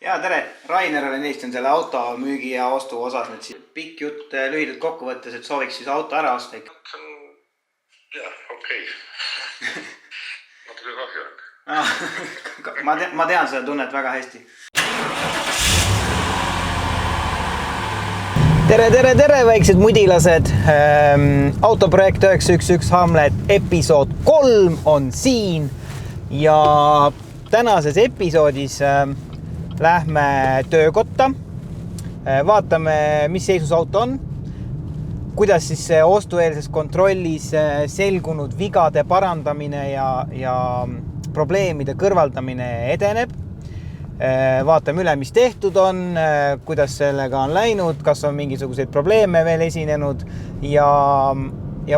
Ja tere, Rainer olen Eesti selle auto müügi ja ostu osas nüüd siis pikk jutt lühidalt kokku võttes, et sooviks siis auto ära osta ikka. Jah, okei. Natuke kahju on. Ma tean seda tunnet väga hästi. Tere, väiksed mudilased. Autoprojekt 911 Hamlet episood 3 on siin ja tänases episoodis lähme töökotta, vaatame, mis seisus auto on, kuidas siis ostueelses kontrollis selgunud vigade parandamine ja probleemide kõrvaldamine edeneb. Vaatame üle, mis tehtud on, kuidas sellega on läinud, kas on mingisuguseid probleeme veel esinenud ja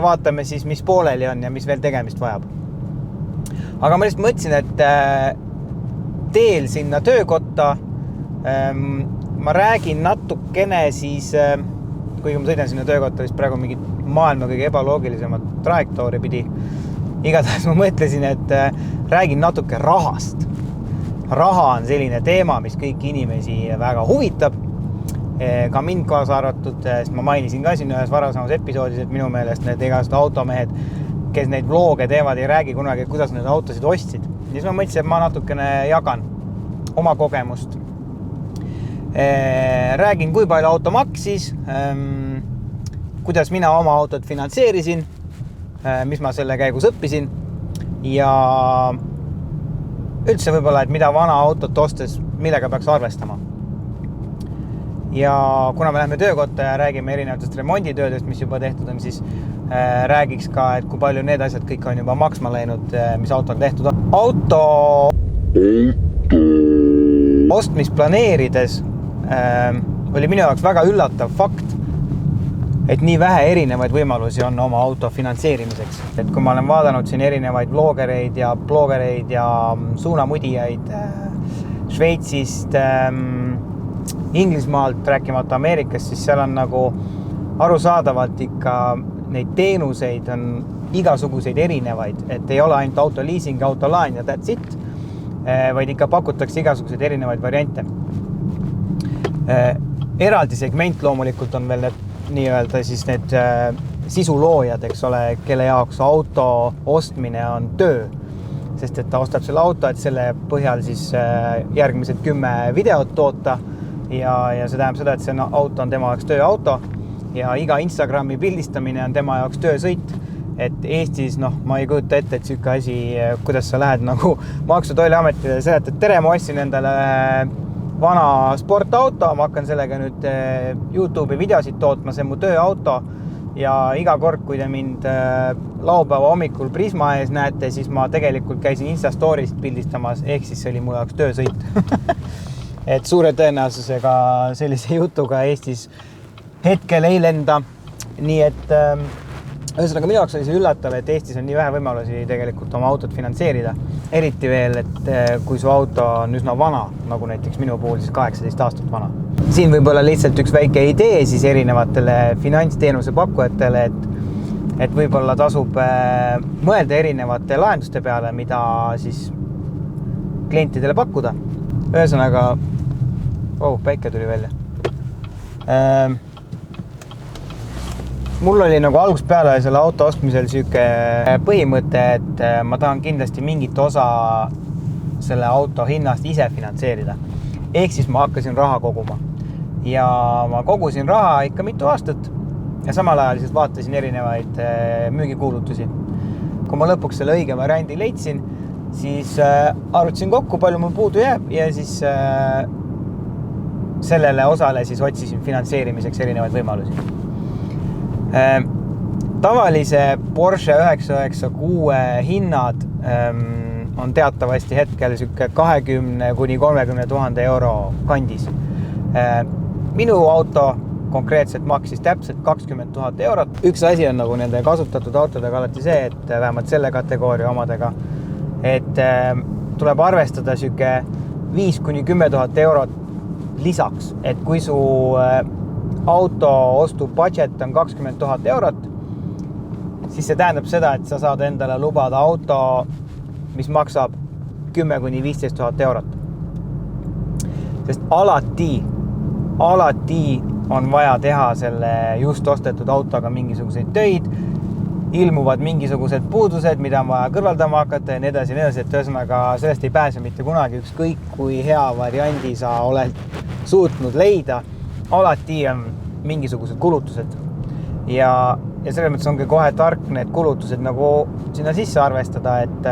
vaatame siis, mis pooleli on ja mis veel tegemist vajab. Aga ma lihtsalt mõtlesin, et teel sinna töökotta ma räägin natukene siis, kuigi ma sõidan sinna töökotta, siis praegu mingi maailma kõige ebaloogilisemat trajektoori pidi. Igatahes ma mõtlesin, et räägin natuke rahast. Raha on selline teema, mis kõiki inimesi väga huvitab. Ka mind kaasa arvatud, sest ma mainisin ka siin ühes varasamas episoodis, et minu meelest need igased automehed, kes neid vlooge teevad, ei räägi kunagi, kuidas need autosid ostsid. Ja siis ma mõtlesin, et ma natukene jagan oma kogemust. Räägin, kui palju auto maksis, kuidas mina oma autot finantseerisin, mis ma selle käigus õppisin ja üldse võib-olla, et mida vana autot ostes, millega peaks arvestama. Ja kuna me läheme töökotta ja räägime erinevatest remonditöödest, mis juba tehtud on, siis räägiks ka, et kui palju need asjad kõik on juba maksma läinud, mis autol tehtud on. Auto ostmist planeerides oli minu jaoks väga üllatav fakt, et nii vähe erinevaid võimalusi on oma auto finantseerimiseks. Et kui ma olen vaadanud siin erinevaid vloogereid ja bloogereid ja suunamudijaid Šveitsist, Inglismaalt, rääkimata Ameerikast, siis seal on nagu arusaadavalt ikka neid teenuseid on igasuguseid erinevaid, et ei ole ainult autoliising, autolaen ja that's it, vaid ikka pakutakse igasuguseid erinevaid variante. Eraldi segment loomulikult on veel need nii-öelda siis need sisuloojad, eks ole, kelle jaoks auto ostmine on töö. Sest et ta ostab selle auto, et selle põhjal siis järgmised 10 videot toota ja see tähendab seda, et see auto on tema jaoks tööauto ja iga Instagrami pildistamine on tema jaoks töösõit. Et Eestis, ma ei kujuta ette, et siuke asi, kuidas sa lähed nagu Maksu- ja Tolliametile ja seletad, tere, ma ostsin endale vana sportauto, ma hakkan sellega nüüd YouTube'i videosid tootma, see on mu tööauto ja iga kord, kui te mind laupäeva hommikul Prisma ees näete, siis ma tegelikult käisin Instastorist pildistamas, ehk siis see oli mu jaoks töösõit. Et suure tõenäosusega sellise jutuga Eestis hetkel ei lenda. Nii et ühesõnaga minu jaoks oli see üllatav, et Eestis on nii vähe võimalusi tegelikult oma autot finantseerida. Eriti veel, et kui su auto on üsna vana, nagu näiteks minu puhul siis 18 aastat vana. Siin võib olla lihtsalt üks väike idee siis erinevatele finantsteenuse pakkujatele, et võib-olla tasub mõelda erinevate lahenduste peale, mida siis klientidele pakkuda. Ühesõnaga, päike tuli välja. Mul oli nagu algusest peale selle auto ostmisel siuke põhimõte, et ma tahan kindlasti mingit osa selle auto hinnast ise finantseerida. Ehk siis ma hakkasin raha koguma. Ja ma kogusin raha ikka mitu aastat ja samal ajal siis vaatasin erinevaid müügikuulutusi. Kui ma lõpuks selle õige variandi leidsin, siis arvutasin kokku, palju mul puudu jääb ja siis sellele osale siis otsisin finantseerimiseks erinevaid võimalusi. Tavalise Porsche 996 hinnad on teatavasti hetkel 20–30 000 euro kandis. Minu auto konkreetselt maksis täpselt 20 000 eurot. Üks asi on nagu nende kasutatud autodega alati see, et vähemalt selle kategooria omadega, et tuleb arvestada 5–10 000 eurot lisaks, et kui su auto ostu budget on 20 000 eurot, siis see tähendab seda, et sa saad endale lubada auto, mis maksab 10–15 000 eurot. sest alati on vaja teha selle just ostetud autoga mingisuguseid töid, ilmuvad mingisugused puudused, mida on vaja kõrvaldama hakata ja nii edasi, et ühesõnaga sellest ei pääse mitte kunagi, ükskõik kui hea variandi sa oled suutnud leida, alati on mingisugused kulutused ja selles mõttes ongi kohe tark need kulutused nagu sinna sisse arvestada, et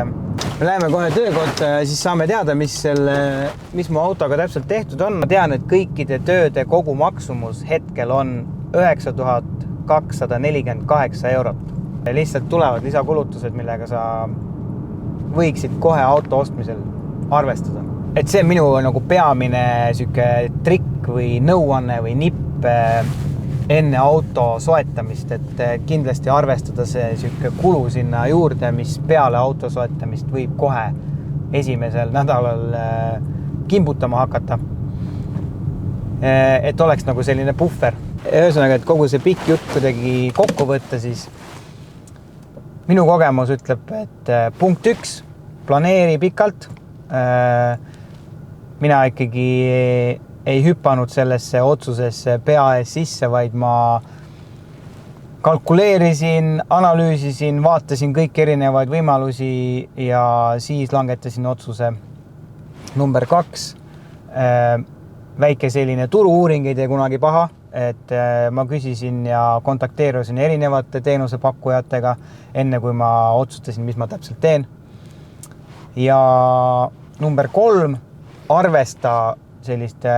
me läheme kohe töökotta ja siis saame teada, mis mu autoga täpselt tehtud on. Ma tean, et kõikide tööde kogu maksumus hetkel on 9248 €. Lihtsalt tulevad lisakulutused, millega sa võiksid kohe auto ostmisel arvestada. Et see on minu nagu peamine trikk või nõuanne või nipp enne auto soetamist, et kindlasti arvestada see kulu sinna juurde, mis peale auto soetamist võib kohe esimesel nädalal kimbutama hakata. Et oleks nagu selline puhver. Ühesõnaga, et kogu see pikk jutt kuidagi kokku võtta, siis minu kogemus ütleb, et punkt 1, planeeri pikalt. Mina ikkagi ei hüpanud sellesse otsusesse pea ees sisse, vaid ma kalkuleerisin, analüüsisin, vaatasin kõik erinevaid võimalusi ja siis langetasin otsuse. Number 2, väike selline turu-uuring ei tee kunagi paha, et ma küsisin ja kontakteerusin erinevate teenusepakkujatega enne, kui ma otsustasin, mis ma täpselt teen. Ja number 3, arvesta selliste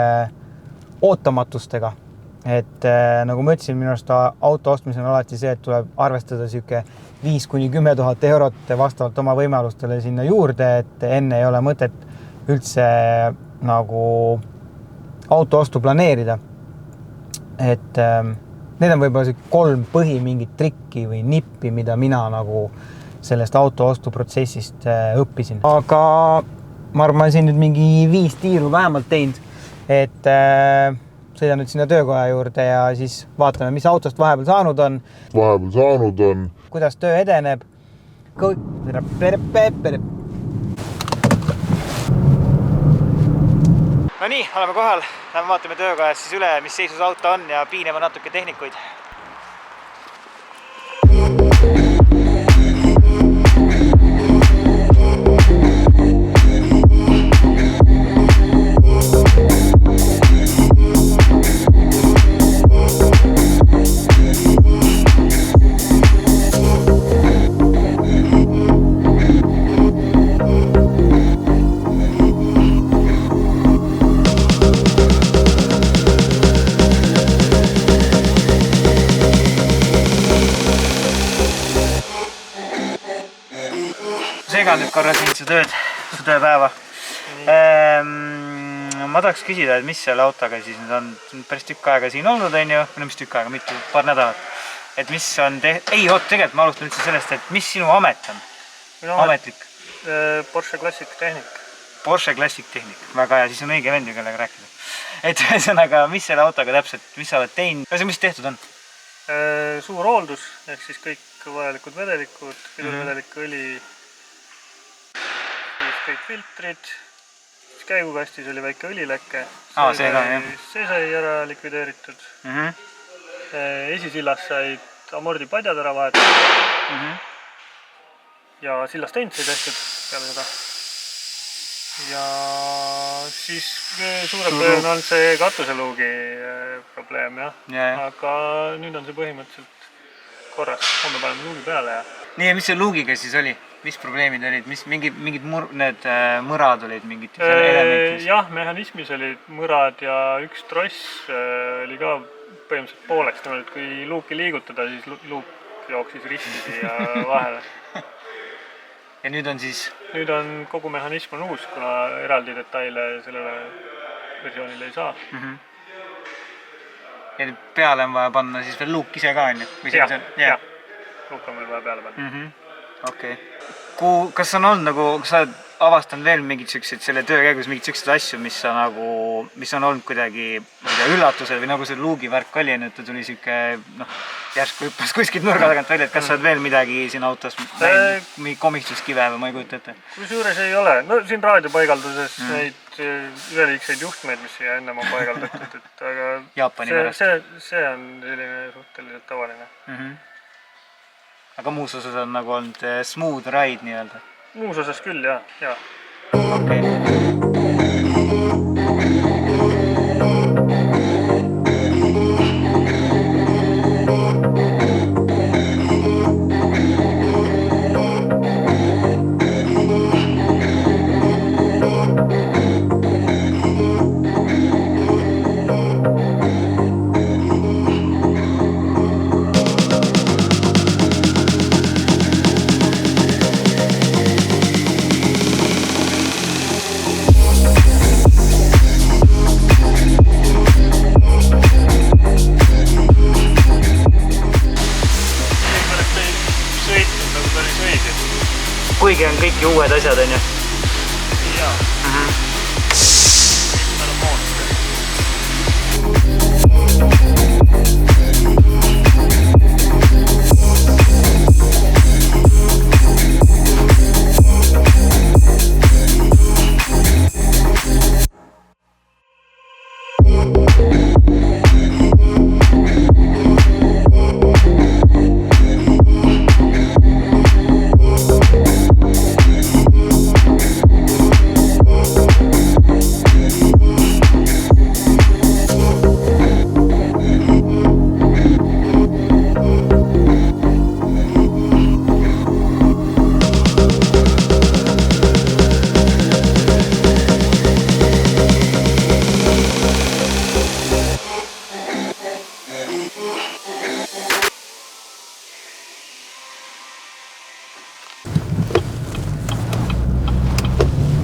ootamatustega. Et nagu ma ütlesin, minu arust auto ostmisel on alati see, et tuleb arvestada 5 kuni 10 000 € vastavalt oma võimalustele sinna juurde, et enne ei ole mõtet üldse nagu auto ostu planeerida. Et need on võib-olla 3 mingit trikki või nippi, mida mina nagu sellest auto ostu protsessist õppisin. Aga ma arvan, siin nüüd mingi 5 tiiru vähemalt teinud, et sõidan nüüd sinna töökoja juurde ja siis vaatame, mis autost vahepeal saanud on. Kuidas töö edeneb. No nii, oleme kohal. Lähme vaatame töökojas siis üle, mis seisus auto on ja piiname natuke tehnikuid. Segan nüüd korra siin su tööpäeva. Ma tahaks küsida, et mis selle autoga siis nüüd on päris tükk aega siin olnud, on ju? Mis tükk aega, mitu, paar nädalat. Et mis on tegelikult ma alustan üldse sellest, et mis sinu amet on? Ametlik? Porsche Classic Tehnik. Porsche Classic Tehnik. Väga hea, siis on õige vend, kellega rääkida. Et ühesõnaga, mis selle autoga täpselt, mis sa oled teinud? Mis tehtud on? Suur hooldus, ehk siis kõik vajalikud vedelikud, pidurvedelik õli, kõik filtrid, käigukastis oli väike õlileke, see sai ära likvideeritud. Esisillas said amordipadjad ära vahetada ja sillastend sai tehtud peale seda. Ja siis suurem töö on olnud see katuseluugi probleem, jah. Aga nüüd on see põhimõtteliselt korras, homme paneme luugi peale ja... Nii, ja mis see luugiga siis oli? Mis probleemid olid? Mingid mõrad olid mingid elementides? Jah, mehhanismis olid mõrad ja üks tross oli ka põhimõtteliselt pooleks. Kui luuki liigutada, siis luuk jooksis risti ja vahele. Ja nüüd on siis? Nüüd on kogu mehhanism on uus, kuna eraldi detaile sellele versioonile ei saa. Ja peale on vaja panna siis veel luuk ise ka, on ju? Jah, luuk on veel vaja peale panna. Okei. Kas on olnud nagu, kas sa oled avastanud veel mingid siuksed selle töö käigus mingid siuksed asju, mis on olnud kuidagi üllatusel või nagu see luugi värk oli, et ta tuli siuke järsku hüppas kuskilt nurga tagant välja, et kas sa oled veel midagi siin autos mingi komistuskive või ma ei kujuta ette? Kusjuures ei ole. No siin raadiopaigalduses neid üleliigseid juhtmeid, mis siia ennem on paigaldatud, et aga Jaapani pärast. See on selline suhteliselt tavaline. Aga muus osas on nagu olnud smooth ride nii-öelda? Muus osas küll, jah. Okei. Kuigi on kõik ju uued asjad, on ju? Jaa.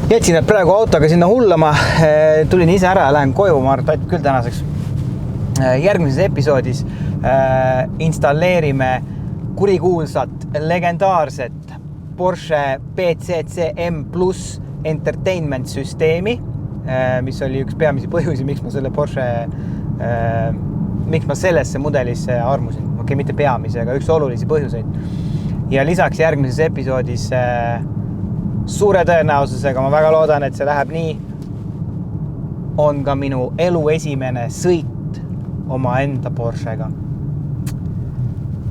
Jätsin nad praegu autoga sinna hullama, tulin ise ära ja lähen koju, ma arvan, et küll tänaseks. Järgmises episoodis installeerime kurikuulsat, legendaarset Porsche PCCM Plus Entertainment süsteemi, mis oli üks peamisi põhjusi, miks ma sellesse mudelisse armusin. Okei, mitte peamisi, aga üks olulisi põhjuseid. Ja lisaks järgmises episoodis suure tõenäosusega, ma väga loodan, et see läheb nii, on ka minu elu esimene sõit oma enda Porschega.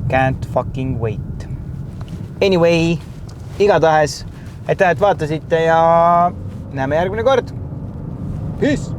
Can't fucking wait. Anyway, igatahes, aitäh, et vaatasite ja näeme järgmine kord. Peace!